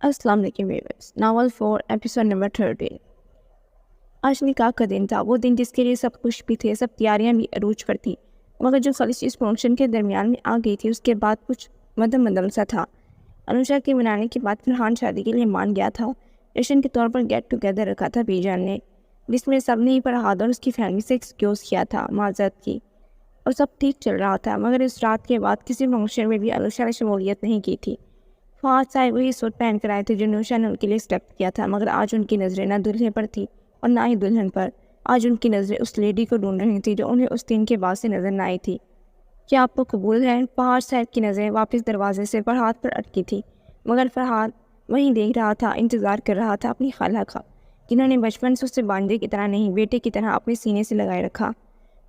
अस्सलाम वालेकुम viewers. Novel 4 episode number 13। आज निकाह का दिन था, वो दिन जिसके लिए सब खुश भी थे, सब तैयारियां भी अरूज पर थी। मगर जो खालिश इस फंक्शन के दरमियान में आ गई थी, उसके बाद कुछ मदम मदम सा था। अनुषा के मनाने के बाद फरहान शादी के लिए मान गया था। जश्न के तौर पर गेट टुगेदर रखा था बीजान ने, जिसमें सब ने फरहाद और उसकी फैमिली से एक्सक्यूज़ किया था, माजरत की। और सब ठीक चल रहा था, मगर इस रात के बाद किसी फंक्शन में भी अनुषा ने शमूलियत नहीं की थी। फवाद साहब वही सूट पहन कर आए थे जो नूशा ने उनके लिए सेलेक्ट किया था, मगर आज उनकी नज़रें ना दूल्हे पर थी और ना ही दुल्हन पर। आज उनकी नज़रें उस लेडी को ढूंढ रही थी जो उन्हें उस दिन के बाद से नज़र न आई थी। क्या आपको कबूल है? फहाद साहब की नज़रें वापस दरवाजे से फरहाद पर अटकी थी, मगर फरहाद वहीं देख रहा था, इंतज़ार कर रहा था अपनी खाला का, जिन्होंने बचपन से उसे बांझे की तरह नहीं, बेटे की तरह अपने सीने से लगाए रखा।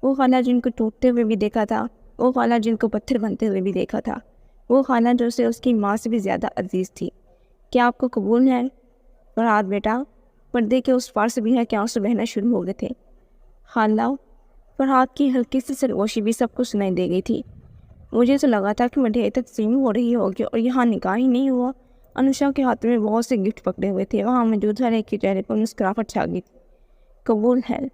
वो खाला जिनको टूटते हुए भी देखा था, वो खाला जिनको पत्थर बनते हुए भी देखा था, वो खाला जो उसे उसकी माँ से भी ज़्यादा अजीज़ थी। क्या आपको कबूल है? फरहाद बेटा, पर्दे के उस पार से भी है क्या आंसू बहना शुरू हो गए थे। खाला, फरहाद की हल्की सी सरगोशी भी सबको सुनाई दे गई थी। मुझे तो लगा था कि मिठाई तकसीम हो रही होगी और यहाँ निकाह ही नहीं हुआ। अनुषा के हाथ में बहुत से गिफ्ट पकड़े हुए थे, वहाँ मौजूद हर एक के चेहरे पर मुस्कुराहट छा गई थी। कबूल है।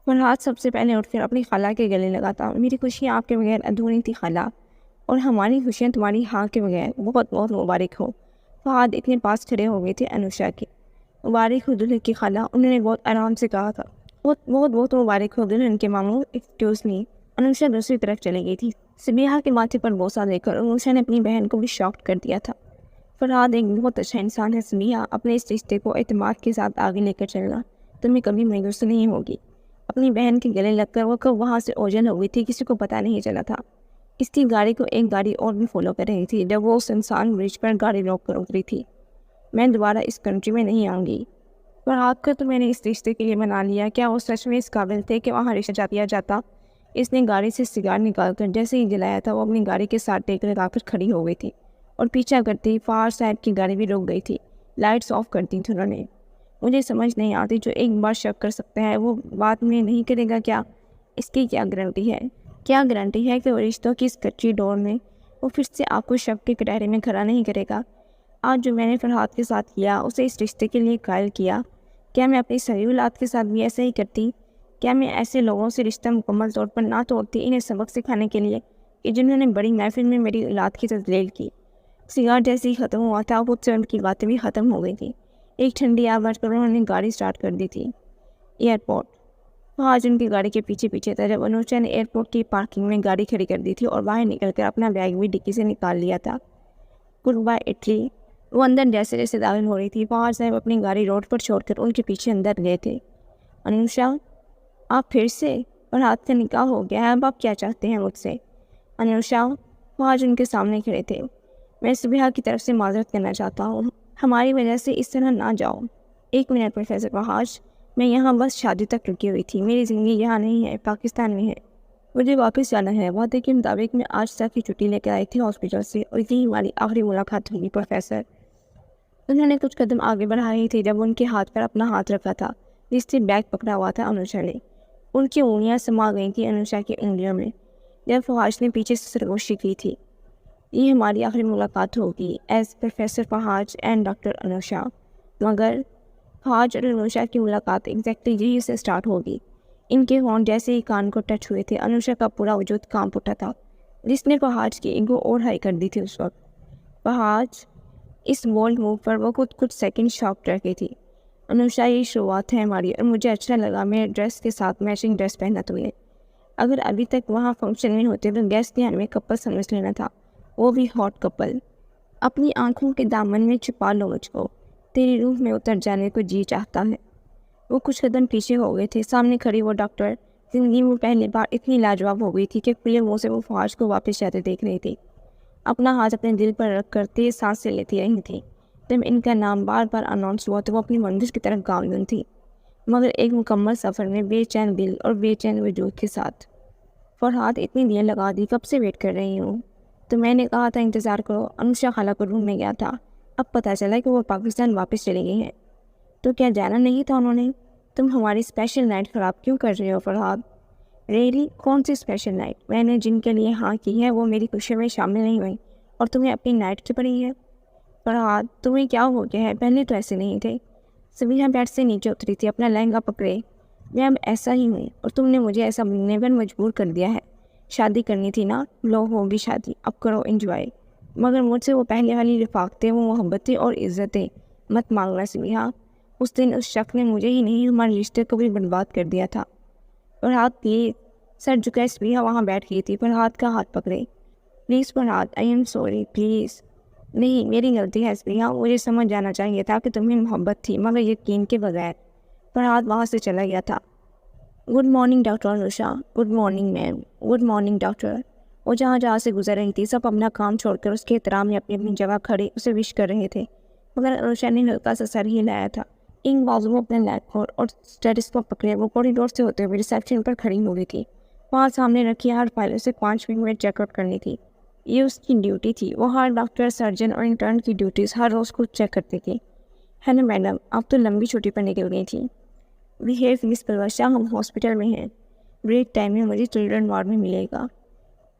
फरहाद सबसे पहले उठकर अपनी खाला के गले लगा था। मेरी खुशियाँ आपके बगैर अधूरी थी खाला, और हमारी खुशियाँ तुम्हारी हाँ के बगैर। बहुत बहुत मुबारक हो। फहाद इतने पास खड़े हो गए थे अनुषा के। मुबारक हो दुल्हन की खाला, उन्होंने बहुत आराम से कहा था। बहुत बहुत बहुत मुबारक हो दुल्हन के मामू, एक्सक्यूज़ मी। अनुषा दूसरी तरफ चली गई थी। सबिहा के माथे पर बोसा लेकर अनुषा ने अपनी बहन को भी शॉक्ड कर दिया था। फरहाद एक बहुत अच्छा इंसान है सबिहा, अपने इस रिश्ते को एतमाद के साथ आगे लेकर चलना, तुम्हें कभी मायूस नहीं होगी। अपनी बहन के गले लगकर वो कब वहाँ से ओझल हो गई थी, किसी को पता नहीं चला था। इसकी गाड़ी को एक गाड़ी और भी फॉलो कर रही थी। जब वो सुनसान ब्रिज पर गाड़ी रोक कर उतरी थी, मैं दोबारा इस कंट्री में नहीं आऊँगी। फरहाद को तो मैंने इस रिश्ते के लिए मना लिया, क्या वो सच में इस काबिल थे कि वहाँ रिश्ता दिया जाता? इसने गाड़ी से सिगार निकालकर जैसे ही जलाया था, वो अपनी गाड़ी के साथ टेक लगाकर खड़ी हो गई थी और पीछा करती ही फहाद साहब की गाड़ी भी रुक गई थी। लाइट्स ऑफ कर दी थी उन्होंने। मुझे समझ नहीं आती, जो एक बार शक कर सकता है वो बाद में नहीं करेगा क्या? इसकी क्या गारंटी है? क्या गारंटी है कि वो रिश्तों की इस कच्ची डोर में वो फिर से आपको शक के कटहरे में खड़ा नहीं करेगा? आज जो मैंने फरहाद के साथ किया, उसे इस रिश्ते के लिए कायल किया। क्या मैं अपनी सही औलाद के साथ भी ऐसा ही करती? क्या मैं ऐसे लोगों से रिश्ता मुकम्मल तौर पर ना तोड़ती, इन्हें सबक सिखाने के लिए कि जिन्होंने बड़ी महफिल में मेरी औलाद की तजलील की? सिगार जैसे ही ख़त्म हुआ था, वो उनकी बातें भी ख़त्म हो गई थी। एक ठंडी आवाज़ पर उन्होंने गाड़ी स्टार्ट कर दी थी। एयरपोर्ट। आज उनकी गाड़ी के पीछे पीछे था जब अनुषा ने एयरपोर्ट की पार्किंग में गाड़ी खड़ी कर दी थी और बाहर निकलकर अपना बैग भी डिक्की से निकाल लिया था। Goodbye Italy. वो अंदर जैसे जैसे दाखिल हो रही थी, फहाद साहब अपनी गाड़ी रोड पर छोड़कर उनके पीछे अंदर गए थे। अनुषा, आप फिर से? और हाथ का निकाह हो गया है, अब आप क्या चाहते हैं मुझसे? अनुषा, फहाद उनके सामने खड़े थे। मैं सुबह की तरफ से माजरत करना चाहता हूँ, हमारी वजह से इस तरह ना जाओ। एक मिनट प्रोफेसर फहाद, मैं यहाँ बस शादी तक रुकी हुई थी, मेरी ज़िंदगी यहाँ नहीं है, पाकिस्तान में है। मुझे वापस जाना है। वादे के मुताबिक मैं आज तक की छुट्टी लेकर आई थी हॉस्पिटल से, और यही हमारी आखिरी मुलाकात होगी प्रोफेसर। उन्होंने कुछ कदम आगे बढ़ाए थे जब उनके हाथ पर अपना हाथ रखा था, जिससे बैग पकड़ा हुआ था अनुषा ने। उनकी उंगलियां समा गई थी अनुषा की उंगलियों में। जब फहाद ने पीछे से सरगोशी की थी, ये हमारी आखिरी मुलाकात होगी as professor Fahad and doctor Anusha. मगर फहाद और अनुषा की मुलाकात एग्जैक्टली यही से स्टार्ट होगी। इनके होंठ जैसे ही कान को टच हुए थे, अनुषा का पूरा वजूद कांप उठा था, जिसने फहाद की ईगो और हाई कर दी थी उस वक्त। फहाद, इस बोल्ड मूव पर वो कुछ सेकंड शॉक रह गई थी। अनुषा, ये शुरुआत है हमारी, और मुझे अच्छा लगा मेरे ड्रेस के साथ मैचिंग ड्रेस पहना तुमने। अगर अभी तक वहाँ फंक्शन में होते तो गेस्ट ध्यान में कपल समझ लेना था, वो भी हॉट कपल। अपनी आंखों के दामन में छुपा लो मुझको, तेरी रूह में उतर जाने को जी चाहता है। वो कुछ कदम पीछे हो गए थे। सामने खड़ी वो डॉक्टर जिंदगी में पहली बार इतनी लाजवाब हो गई थी कि खुले मुँह से वो फहाद को वापस जाते देख रही थी। अपना हाथ अपने दिल पर रख कर तेज सांसें लेती रही थी। जब इनका नाम बार बार अनाउंस हुआ तो वो अपनी मंजिल की तरफ गामजन थी, मगर एक मुकम्मल सफ़र में बेचैन दिल और बेचैन वजूद के साथ। फरहाद, इतनी देर लगा दी, कब से वेट कर रही हूँ। तो मैंने कहा था इंतज़ार करो। अनुषा खाला को रूम में गया था, अब पता चला कि वो पाकिस्तान वापस चली गई हैं। तो क्या जाना नहीं था उन्होंने? तुम हमारी स्पेशल नाइट ख़राब क्यों कर रहे हो फरहाद? रियली, कौन सी स्पेशल नाइट? मैंने जिनके लिए हाँ की है वो मेरी खुशी में शामिल नहीं हुई और तुम्हें अपनी नाइट की पड़ी है। फरहाद, तुम्हें क्या हो गया है? पहले तो ऐसे नहीं थे। सबिहा बेड से नीचे उतरी थी, अपना लहंगा पकड़े। मैं अब ऐसा ही हूँ और तुमने मुझे ऐसा बनने पर मजबूर कर दिया है। शादी करनी थी ना, लो होगी शादी, अब करो एंजॉय। मगर मुझसे वो पहले वाली रफाकतें, वो मोहब्बतें और इज़्ज़तें मत मांगना सबिहा। उस दिन उस शख्स ने मुझे ही नहीं, हमारे रिश्ते को भी बर्बाद कर दिया था। फरहाद प्लीज़। सर झुकाए सबिहा वहाँ बैठ गई थी। फरहाद का हाथ पकड़े। Please Farhad, I am sorry, please. नहीं, मेरी गलती है सबिहा, मुझे समझ जाना चाहिए था कि तुम्हें मोहब्बत थी, मगर यकीन के बगैर। फरहाद वहाँ से चला गया था। Good morning doctor Anusha. Good morning ma'am. Good morning doctor. वो जहाँ जहाँ से गुजर रही थी, सब अपना काम छोड़कर उसके एहतराम में अपनी अपनी जगह खड़े उसे विश कर रहे थे, मगर अनुषा ने हल्का सा सर ही हिलाया था। इन बाजू में अपने लैपटॉप और स्टेथोस्कोप पकड़े वो कॉरिडोर से होते हुए रिसेप्शन पर खड़ी हो गई थी। वहाँ सामने रखी हर फाइल उसे 5 मिनट में चेकआउट करनी थी। ये उसकी ड्यूटी थी। वो हर डॉक्टर, सर्जन और इंटर्न की ड्यूटीज़ हर रोज़ को चेक करती थी। हेलो मैडम, आप तो लंबी छुट्टी पर निकल गई थी। वी हैव मिस पलवशा, हम हॉस्पिटल में हैं। ब्रेक टाइम में मुझे चिल्ड्रन वार्ड में मिलेगा।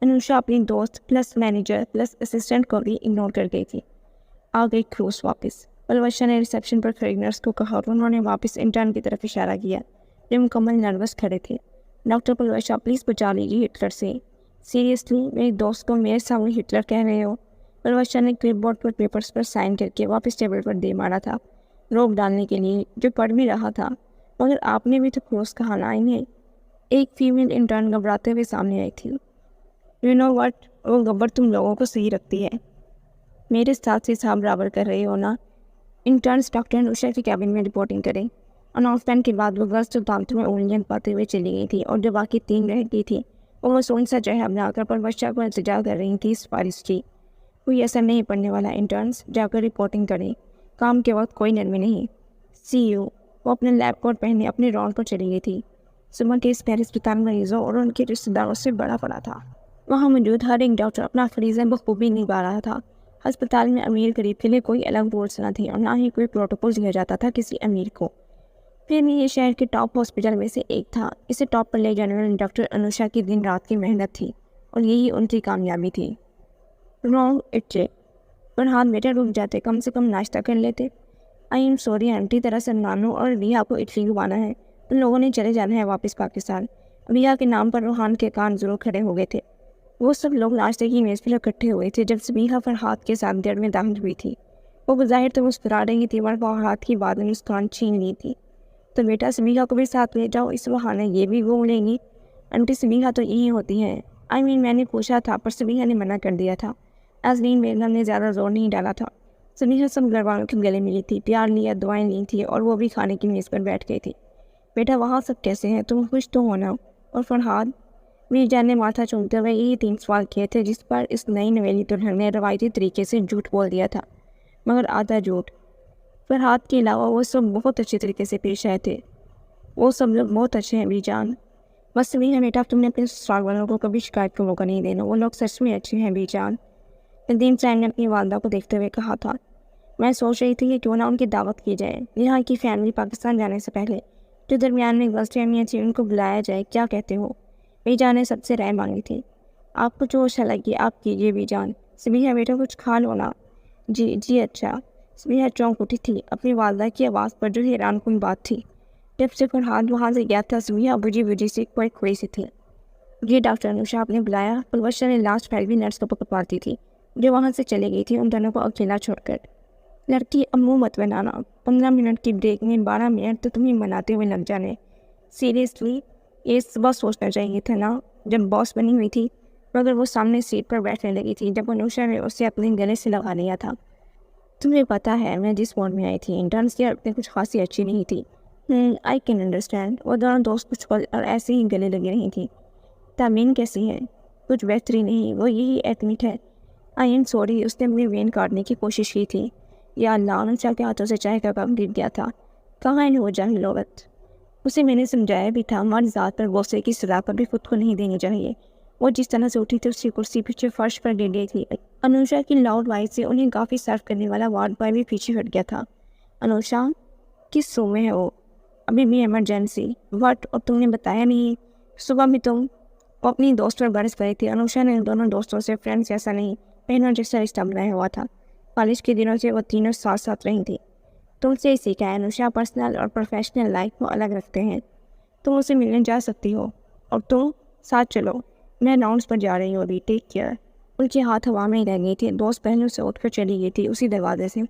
अनुषा अपनी दोस्त प्लस मैनेजर प्लस असिस्टेंट को भी इग्नोर कर गई थी। आ गई क्रोस वापस। पलवशा ने रिसेप्शन पर खड़ी नर्स को कहा और उन्होंने वापस इंटर्न की तरफ इशारा किया जो मुकम्मल नर्वस खड़े थे। डॉक्टर पलवशा, प्लीज़ बचा लीजिए हिटलर से। सीरियसली, मेरी दोस्त को मेरे सामने हिटलर कह रहे हो? पलवशा ने क्लिपबोर्ड पर पेपर्स पर साइन करके वापस टेबल पर दे मारा था, रोक डालने के लिए, जो पढ़ भी रहा था। मगर आपने भी तो क्रोस कहा ना इन्हें। एक फीमेल इंटर्न घबराते हुए सामने आई थी। यू नो व्हाट, वो गब्बर तुम लोगों को सही रखती है। मेरे साथ से हिसाब बराबर कर रहे हो ना। इंटर्न्स डॉक्टर अनुषा के कैबिन में रिपोर्टिंग करें। अनाउंसमेंट के बाद वो गर्ल्स जो दांतों में उंगलियां पाते हुए चली गई थी और जो बाकी 3 रह गई थी वो मासूम सा चेहरा बनाकर पर वर्षा को इंतजार कर रही थी सिफारिश की। कोई असर नहीं पड़ने वाला, इंटर्न्स जाकर रिपोर्टिंग करें। काम के वक्त कोई नरमी नहीं। सी यू। वो अपने लैब कोट पहने अपने राउंड पर चली गई थी। सुबह के स्पेयर अस्पताल मरीजों और उनके रिश्तेदारों से बड़ा पड़ा था। वहाँ मौजूद हर एक डॉक्टर अपना फरीज़ा बखूबी निभा रहा था। अस्पताल में अमीर गरीब के लिए कोई अलग रूल्स न थी और ना ही कोई प्रोटोकॉल दिया जाता था किसी अमीर को। फिर भी ये शहर के टॉप हॉस्पिटल में से एक था। इसे टॉप पर ले जाने वाले डॉक्टर अनुषा की दिन रात की मेहनत थी और यही उनकी कामयाबी थी। रॉन्ग इट्टे। पर हाथ बेटा रुक जाते, कम से कम नाश्ता कर लेते। आई एम सॉरी आंटी, दरअसल नानू और रिया को इटली घुमाना है। उन लोगों ने चले जाना है वापस पाकिस्तान। रिया के नाम पर रूहान के कान जरूर खड़े हो गए थे। वो सब लोग नाश्ते की मेज़ पर इकट्ठे हुए थे जब सबिहा फरहाद के साथ देर में दाखिल हुई थी। वो बज़ाहिर तो मुस्कुरा रही थी मगर फरहाद की बात में मुस्कान छीन ली थी। तो बेटा सबिहा को भी साथ ले जाओ, इस बहाने ये भी घूम लेंगी। आंटी सबिहा तो यही होती हैं। आई मीन मैंने पूछा था पर सबिहा ने मना कर दिया था। नाज़रीन बेगम ने ज़्यादा जोर नहीं डाला था। सबिहा सब घर वालों के गले मिली थी, प्यार लिया, दुआएं ली थी और वो भी खाने की मेज़ पर बैठ गई थी। बेटा वहाँ सब कैसे हैं, तुम खुश तो हो ना? और फरहाद? मीरजान ने माथा चूमते हुए यही 3 सवाल किए थे जिस पर इस नई नवेली दुल्हन ने रवायती तरीके से झूठ बोल दिया था, मगर आधा झूठ। फरहाद के अलावा वो सब बहुत अच्छे तरीके से पेश आए थे। वो सब लोग बहुत अच्छे हैं बीजान। बस वही है बेटा, तुमने अपने ससुराल वालों को कभी शिकायत का मौका नहीं देना। वो लोग सच में अच्छे हैं बीजान। नदीम साहब ने अपनी वालदा को देखते हुए कहा था। मैं सोच रही थी कि क्यों ना उनकी दावत की जाए। यहाँ की फैमिली पाकिस्तान जाने से पहले जो दरमियान में गलत फहमियाँ थी उनको बुलाया जाए, क्या कहते हो? बीजान ने सबसे राय मांगी थी। आपको जो अच्छा लगे आप कीजिए बीजान। सबिहा बेटा कुछ खा लो ना। जी जी अच्छा। सबिहा चौंक उठी थी अपनी वालदा की आवाज़ पर जो हैरानकुन बात थी। जब से फरहाद वहाँ से गया था सबिहा बुझी बुझी सी कोई खोई सी थी। जी डॉक्टर अनुषा आपने बुलाया? पलवशा ने लास्ट फाइल भी नर्स को पकड़वाती थी जो वहाँ से चली गई थी उन दोनों को अकेला छोड़कर। लड़की अब मुँह मत बनाना। 15 मिनट की ब्रेक में 12 मिनट तो तुम्हें मनाते हुए लग जाने। सीरियसली, ये सुबह सोचना चाहिए था ना जब बॉस बनी हुई थी, मगर वो सामने सीट पर बैठने लगी थी जब अनुषा ने उसे अपने गले से लगा लिया था। तुम्हें पता है मैं जिस मोड में आई थी, इंटर्न्स की हरकतें कुछ खासी अच्छी नहीं थी। I can understand. वो दोनों दोस्त कुछ पल और ऐसे ही गले लगी रही थी। तामीन कैसी है? कुछ बेहतरीन नहीं, वो यही एडमिट है। आई एम सॉरी, उसने अपनी वेन काटने की कोशिश की थी। या अल्लाह, अनुषा के हाथों से चाय का कप गिर गया था। कहाँ है वो जाहिल औरत? उसे मैंने समझाया भी था हमारी ज़ात पर गुस्से की सजा कभी खुद को नहीं देनी चाहिए। वो जिस तरह से उठी थी उसकी कुर्सी पीछे फर्श पर गिर गई थी। अनुषा की लाउड वॉइस से उन्हें काफ़ी सर्व करने वाला वार्ड बॉय भी पीछे हट गया था। अनुषा किस रूम में है वो? अभी भी इमरजेंसी। वट? और तुमने बताया नहीं? सुबह भी तुम? वो अपनी दोस्त पर बरस गई थी। अनुषा ने दोनों दोस्तों से फ्रेंड्स जैसा नहीं, बहनों जैसा रिश्ता बनाया हुआ था। کالج کے دنوں سے وہ تینوں ساتھ ساتھ رہی تھی۔ تم سے سیکھا ہے انوشا، پرسنل اور پروفیشنل لائف کو الگ رکھتے ہیں۔ تم اسے ملنے جا سکتی ہو، اور تم ساتھ چلو۔ میں راؤنڈس پر جا رہی ہوں ابھی، ٹیک کیئر۔ ان کے ہاتھ ہوا میں ہی رہ گئی تھی۔ دوست پہلو سے اٹھ کر چلی گئی تھی اسی دروازے سے۔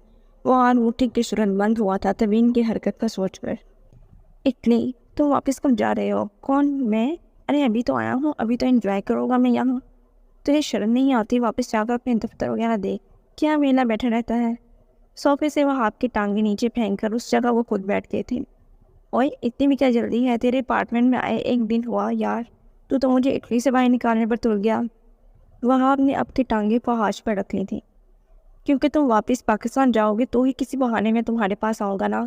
وہ انگوٹھی کے سرنگ بند ہوا تھا تبین کی حرکت کا سوچ کر۔ اٹلی؟ تم واپس کب جا رہے ہو؟ کون؟ میں؟ ارے ابھی تو آیا ہوں، ابھی تو انجوائے کرو گا میں یہاں۔ تجھے شرم نہیں آتی؟ واپس جا کر اپنے دفتر وغیرہ دیکھ، کیا میلا بیٹھا رہتا ہے۔ صوفے سے وہ ہاتھ کی ٹانگیں نیچے پھینک کر اس جگہ وہ خود بیٹھ گئے تھے۔ اوئے اتنی بھی کیا جلدی ہے؟ تیرے اپارٹمنٹ میں آئے ایک دن ہوا یار، تو مجھے اٹلی سے باہر نکالنے پر تل گیا۔ وہاب نے اب کی ٹانگیں فحاش پر رکھ لی تھی۔ کیونکہ تم واپس پاکستان جاؤ گے تو ہی کسی بہانے میں تمہارے پاس آؤں گا نا۔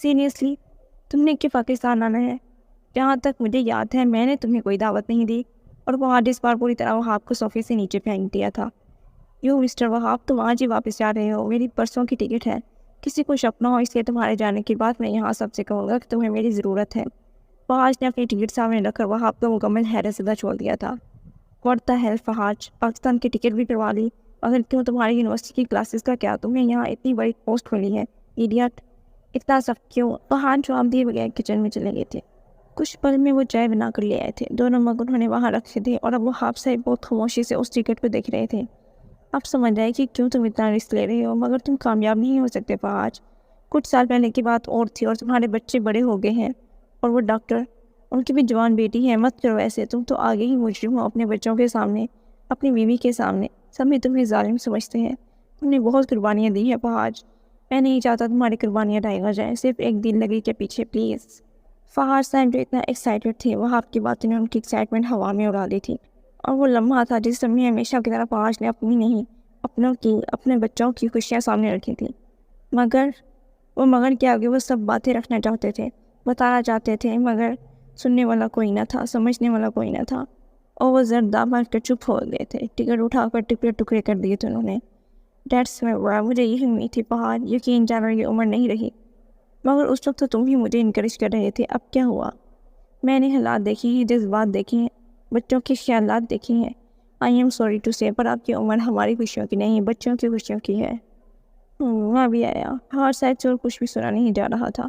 سیریسلی تم نے کہ پاکستان آنا ہے؟ جہاں تک مجھے یاد ہے میں نے تمہیں کوئی دعوت نہیں دی، اور وہاب اس بار پوری طرح وہاب کو صوفے سے نیچے پھینک دیا تھا۔ یو مسٹر وہاب، تم آج ہی واپس جا رہے ہو؟ میری پرسوں کی ٹکٹ ہے، کسی کو شک نہ ہو اس لیے تمہارے جانے کے بعد میں یہاں سب سے کہوں گا کہ تمہیں میری ضرورت ہے۔ فحاش نے اپنی ٹکٹ سامنے رکھ کر وہاب کو مکمل حیرت زدہ چھوڑ دیا تھا۔ واٹ دی ہیل فحاش، پاکستان کی ٹکٹ بھی کروا لی؟ اگر کیوں تمہاری یونیورسٹی کی کلاسز کا کیا؟ تمہیں یہاں اتنی بڑی پوسٹ ملی ہے، ایڈیٹ۔ اتنا سب کیوں؟ فحاش جواب دیے بغیر کچن میں چلے گئے تھے۔ کچھ پل میں وہ چائے بنا کر لے آئے تھے، دونوں مگ انہوں نے وہاں رکھے تھے، اور اب وہاب صاحب بہت خاموشی سے اس ٹکٹ کو دیکھ رہے تھے۔ اب سمجھ آئے کہ کیوں تم اتنا رسک لے رہے ہو، مگر تم کامیاب نہیں ہو سکتے فحاش۔ کچھ سال پہلے کی بات اور تھی، اور تمہارے بچے بڑے ہو گئے ہیں، اور وہ ڈاکٹر، ان کی بھی جوان بیٹی ہے۔ مت کرو ایسے، تم تو آگے ہی مجرم ہو اپنے بچوں کے سامنے، اپنی بیوی کے سامنے۔ سب میں تمہیں ظالم سمجھتے ہیں۔ تم نے بہت قربانیاں دی ہیں فحاش، میں نہیں چاہتا تمہاری قربانیاں ڈھائیاں جائیں، صرف ایک دل لگی کے پیچھے پلیز۔ فحاش صاحب جو اتنا ایکسائٹیڈ تھے، وہ آپ کی باتوں نے ان کی ایکسائٹمنٹ ہوا میں اڑا دی تھی، اور وہ لمحہ تھا جس میں ہمیشہ کی طرح فحاش نے اپنی نہیں، اپنوں کی، اپنے بچوں کی خوشیاں سامنے رکھی تھیں۔ مگر کیا کہ وہ سب باتیں رکھنا چاہتے تھے، بتانا چاہتے تھے، مگر سننے والا کوئی نہ تھا، سمجھنے والا کوئی نہ تھا، اور وہ زردہ بن کر چپ ہو گئے تھے۔ ٹکٹ اٹھا کر ٹکڑے ٹکڑے کر دیے تھے انہوں نے۔ ڈیٹس مجھے یہی امید تھی فحاش، یقین جانا یہ عمر نہیں رہی، مگر اس وقت تو تم ہی مجھے انکریج کر رہے تھے۔ اب کیا ہوا؟ میں نے حالات دیکھے ہیں، جذبات دیکھے ہیں، بچوں کے خیالات دیکھے ہیں۔ آئی ایم سوری ٹو سے، پر آپ کی عمر ہماری خوشیوں کی نہیں، بچوں کی خوشیوں کی ہے۔ وہاں بھی آیا، فحاش صاحب سے اور کچھ بھی سنا نہیں جا رہا تھا۔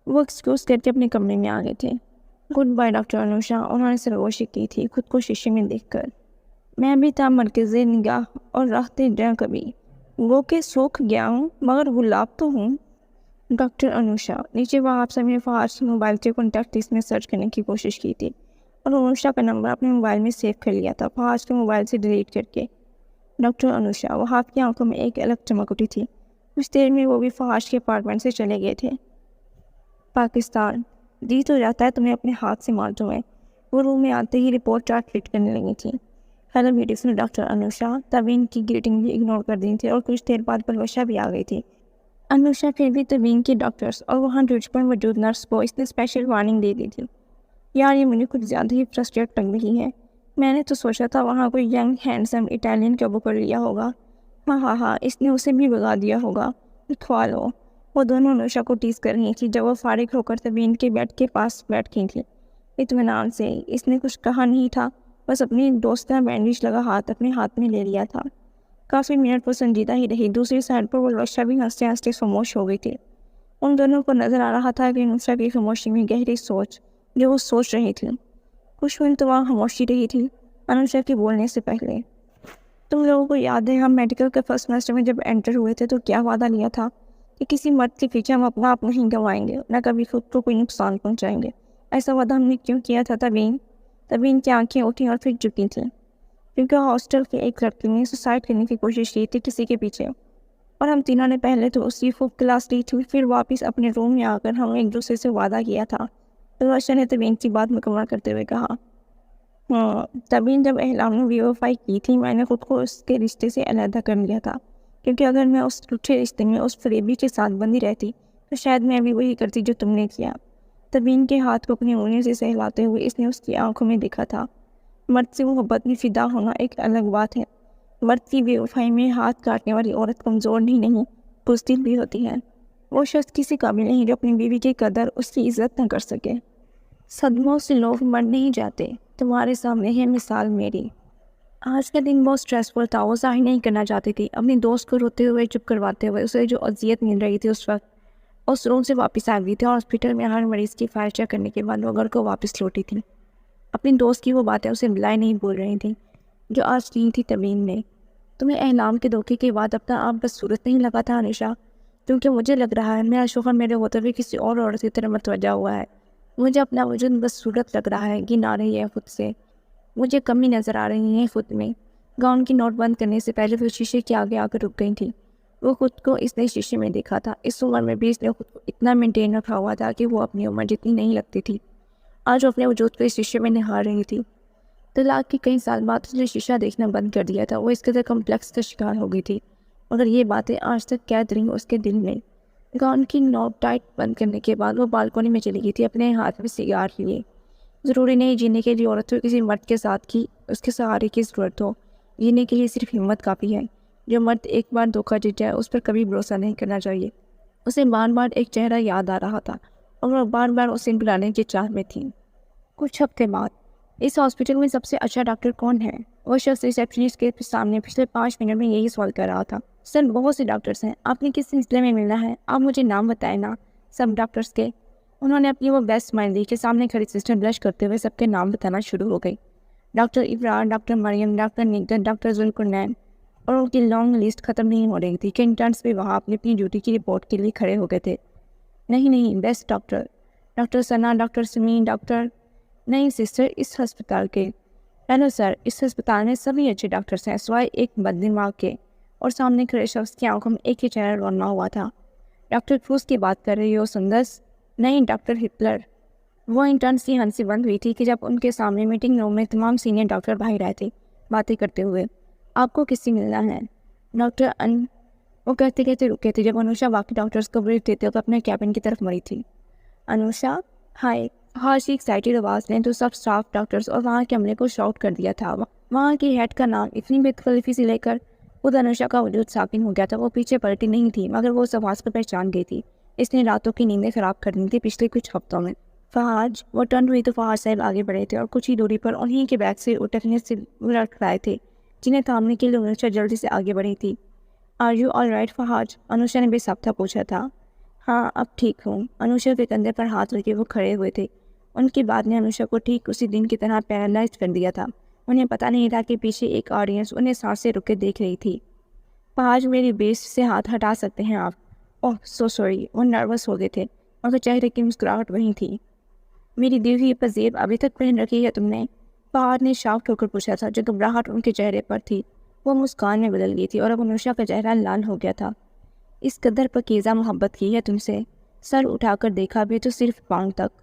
وہ ایکسکیوز کر کے اپنے کمرے میں آ گئے تھے۔ گڈ بائی ڈاکٹر انوشا، انہوں نے سرگوشی کی تھی خود کو شیشے میں دیکھ کر۔ میں بھی تھا مرکز نگاہ اور راحتے جاں کبھی، وہ کہ سوکھ گیا ہوں مگر گلاب تو ہوں۔ ڈاکٹر انوشا نیچے وہاب صاحب نے فحاش کے موبائل سے کانٹیکٹ لسٹ میں سرچ کرنے کی کوشش کی تھی، اور انوشا کا نمبر اپنے موبائل میں سیو کر لیا تھا فحاش کے موبائل سے ڈیلیٹ کر کے۔ ڈاکٹر انوشا، وہاب کی آنکھوں میں ایک الگ چمک اٹھی تھی۔ کچھ دیر میں وہ بھی فحاش کے اپارٹمنٹ سے چلے گئے تھے۔ پاکستان؟ جی تو جاتا ہے تمہیں اپنے ہاتھ سے مار دوں میں۔ وہ روم میں آتے ہی رپورٹ چارٹ فٹ کرنے لگی تھی۔ ہیلو بیوٹیفل ڈاکٹر انوشا، تبین کی گریٹنگ بھی اگنور کر دی تھی، اور کچھ دیر بعد پلوشا بھی آ گئی تھی۔ انوشا پھر بھی تبین کی ڈاکٹرز اور وہاں ڈیوٹی پر موجود نرس کو اس نے اسپیشل وارننگ دے دی تھی۔ یار یہ مجھے کچھ زیادہ ہی فرسٹریٹ لگ رہی ہے، میں نے تو سوچا تھا وہاں کوئی ینگ ہینڈسم اٹالین کو بک کر لیا ہوگا۔ ہاں اس نے اسے بھی بگا دیا ہوگا۔ لکھوا لو۔ وہ دونوں انوشا کو ٹیز کر رہی تھی جب وہ فارغ ہو کر تبین کے بیڈ کے پاس بیٹھ گئی تھی۔ اطمینان سے، اس نے کچھ کہا نہیں تھا، بس اپنی دوست کا بینڈیج لگا ہاتھ اپنے ہاتھ میں لے لیا تھا۔ کافی منٹ وہ سنجیدہ ہی رہی۔ دوسری سائڈ پر وہ لوشا بھی ہنستے ہنستے خاموش ہو گئی تھی۔ ان دونوں کو نظر آ رہا تھا کہ انوشا کی خاموشی میں گہری سوچ جو وہ سوچ رہی تھی۔ کچھ منٹ تو وہاں خاموشی رہی تھی انوشا کے بولنے سے پہلے۔ تم لوگوں کو یاد ہے ہم میڈیکل کے فرسٹ سیمسٹر میں جب انٹر ہوئے تھے تو کیا وعدہ لیا تھا کہ کسی مرد کے پیچھے ہم اپنا آپ نہیں گنوائیں گے، نہ کبھی خود کو کوئی نقصان پہنچائیں گے۔ ایسا وعدہ ہم نے کیوں کیا تھا تبین کی آنکھیں اٹھیں اور پھر جھکی تھیں، کیونکہ ہاسٹل کے ایک لڑکی نے سوسائڈ کرنے کی کوشش کی تھی کسی کے پیچھے، اور ہم تینوں نے پہلے تو اس کی خوب کلاس لی تھی، پھر واپس اپنے روم میں آ کر ہم ایک دوسرے سے وعدہ کیا تھا۔ پلوشا نے تبین کی بات مکمل کرتے ہوئے کہا۔ تبین جب احلام نے ویوفائی کی تھی میں نے خود کو اس کے رشتے سے علیحدہ کر لیا تھا، کیونکہ اگر میں اس ٹوٹے رشتے میں اس فریبی کے ساتھ بندی رہتی تو شاید میں بھی وہی کرتی جو تم نے کیا۔ تبین کے ہاتھ کو اپنی انگلیوں سے سہلاتے ہوئے اس نے اس کی آنکھوں میں دیکھا تھا۔ مرد سے محبت میں فدا ہونا ایک الگ بات ہے۔ مرد کی بے وفائی میں ہاتھ کاٹنے والی عورت کمزور ہی نہیں، بزدل بھی ہوتی ہے۔ وہ شخص کسی قابل نہیں جو اپنی بیوی کی قدر، اس کی عزت نہ کر سکے۔ صدموں سے لوگ مر نہیں جاتے، تمہارے سامنے ہے مثال میری۔ آج کا دن بہت اسٹریسفل تھا. وہ ظاہر نہیں کرنا چاہتی تھی. اپنی دوست کو روتے ہوئے چپ کرواتے ہوئے اسے جو اذیت مل رہی تھی اس وقت اس روم سے واپس آ گئی تھی اور ہاسپٹل میں ہر مریض کی فائل چیک کرنے کے بعد وہ گھر کو واپس لوٹی تھی. اپنی دوست کی وہ باتیں اسے بلائے نہیں بول رہی تھیں جو آج کی تھی تبین نے. تمہیں احلام کے دھوکے کے بعد اپنا آپ بس صورت نہیں لگا تھا انوشا؟ کیونکہ مجھے لگ رہا ہے میرا شوہر میرے ہوتے ہوئے کسی اور عورت کی طرف متوجہ ہوا ہے. مجھے اپنا وجود بس صورت لگ رہا ہے، گن آ رہی ہے خود سے. مجھے کمی نظر آ رہی ہے خود میں. گاؤن کی نوٹ بند کرنے سے پہلے وہ شیشے کے آگے آ کر رک گئی تھی. وہ خود کو اس نئے شیشے میں دیکھا تھا. اس عمر میں بھی اس نے خود کو اتنا مینٹین رکھا ہوا تھا کہ وہ اپنی عمر جتنی نہیں لگتی تھی. آج وہ اپنے وجود کو اس شیشے میں نہار رہی تھی. طلاق کے کئی سال بعد اس نے شیشہ دیکھنا بند کر دیا تھا. وہ اس قدر کمپلیکس کا شکار ہو گئی تھی مگر یہ باتیں آج تک قید رہیں اس کے دل میں. گاؤن کی نوٹ ٹائٹ بند کرنے کے بعد وہ بالکونی میں چلی گئی تھی اپنے ہاتھ میں سگار لیے. ضروری نہیں جینے کے لیے عورت کو کسی مرد کے ساتھ کی اس کے سہارے کی ضرورت ہو. جینے کے لیے صرف ہمت کافی ہے. جو مرد ایک بار دھوکہ دے جائے اس پر کبھی بھروسہ نہیں کرنا چاہیے. اسے بار بار ایک چہرہ یاد آ رہا تھا اور وہ بار بار اسے بلانے کی چاہ میں تھی. کچھ ہفتے بعد اس ہاسپٹل میں سب سے اچھا ڈاکٹر کون ہے؟ وہ شخص ریسیپشنسٹ کے سامنے پچھلے 5 منٹ میں یہی سوال کر رہا تھا. سر بہت سے ڈاکٹرس ہیں، آپ نے کس سلسلے میں ملنا ہے؟ آپ مجھے نام بتائیں نا سب ڈاکٹرس کے. انہوں نے اپنی وہ بیسٹ اسمائل دی کہ سامنے کھڑی سسٹر بلش کرتے ہوئے سب کے نام بتانا شروع ہو گئی. ڈاکٹر ابرار، ڈاکٹر مریم، ڈاکٹر نگت، ڈاکٹر ذوالقرنین. اور ان کی لانگ لسٹ ختم نہیں ہو رہی تھی کہ انٹرنس بھی وہاں اپنی ڈیوٹی کی رپورٹ کے لیے کھڑے ہو گئے تھے. نہیں بیسٹ ڈاکٹر، ڈاکٹر ثنا، ڈاکٹر سمین، ڈاکٹر. نہیں سسٹر، اس ہسپتال کے. ہیلو سر، اس ہسپتال میں سبھی اچھے ڈاکٹرس ہیں سوائے ایک بد دماغ کے. اور سامنے کھڑے شخص کی آنکھوں میں ایک ہی چہرہ رونا ہوا تھا. ڈاکٹر کروز کی بات کر رہی ہو سندس؟ نہیں ڈاکٹر ہٹلر. وہ انٹرنس کی ہنسی بند ہوئی تھی کہ جب ان کے سامنے میٹنگ روم میں تمام سینئر ڈاکٹر باہر رہے تھے باتیں کرتے ہوئے. آپ کو کس سے ملنا ہے؟ ڈاکٹر وہ کہتے کہتے رکے تھے جب انوشا باقی ڈاکٹرس کو بریف دیتے ہوئے اپنے کیبن کی طرف مڑی تھی. انوشا ہائے. ہاش کی ایکسائٹیڈ آواز نے تو سب اسٹاف ڈاکٹرس اور وہاں کے عملے کو شاؤٹ کر دیا تھا. وہاں کی ہیڈ کا نام اتنی بے تکلفی سے لے کر خود انوشا کا وجود ساکن ہو گیا تھا. وہ پیچھے پلٹی نہیں تھی مگر وہ اس آواز کو پہچان گئی تھی. اس نے راتوں کی نیندیں خراب کر دی تھی پچھلے کچھ ہفتوں میں. فہاج. وہ ٹرن ہوئی تو فہاج صاحب آگے بڑھے تھے اور کچھ ہی دوری پر انہیں کے بیگ سے اٹھنے سے لڑکھڑائے تھے جنہیں تھامنے کے لیے انوشا جلدی سے آگے بڑھی تھی. Are you all right Fahaj? Anusha نے بے صابطہ پوچھا تھا. ہاں اب ٹھیک ہوں. انوشا کے کندھے پر ہاتھ رکھے وہ کھڑے ہوئے تھے. ان کی بات نے انوشا کو ٹھیک اسی دن کی طرح پیرالائز کر دیا تھا. انہیں پتہ نہیں تھا کہ پیچھے ایک آڈینس انہیں سانسیں رکے دیکھ رہی تھی. فہاج میری بیس سے ہاتھ ہٹا سکتے ہیں آپ؟ اوہ سو سوری. وہ نروس ہو گئے تھے. ان کے چہرے کی مسکراہٹ وہیں تھی. میری دی ہوئی پذیب ابھی تک پہن رکھی ہے تم نے؟ فہد نے شاک ہو کر پوچھا تھا. جو گھبراہٹ ان کے چہرے پر تھی وہ مسکان میں بدل گئی تھی اور اب انوشا کا چہرہ لال ہو گیا تھا. اس قدر پاکیزہ محبت کی ہے تم سے؟ سر اٹھا کر دیکھا بھی تو صرف پاؤں تک.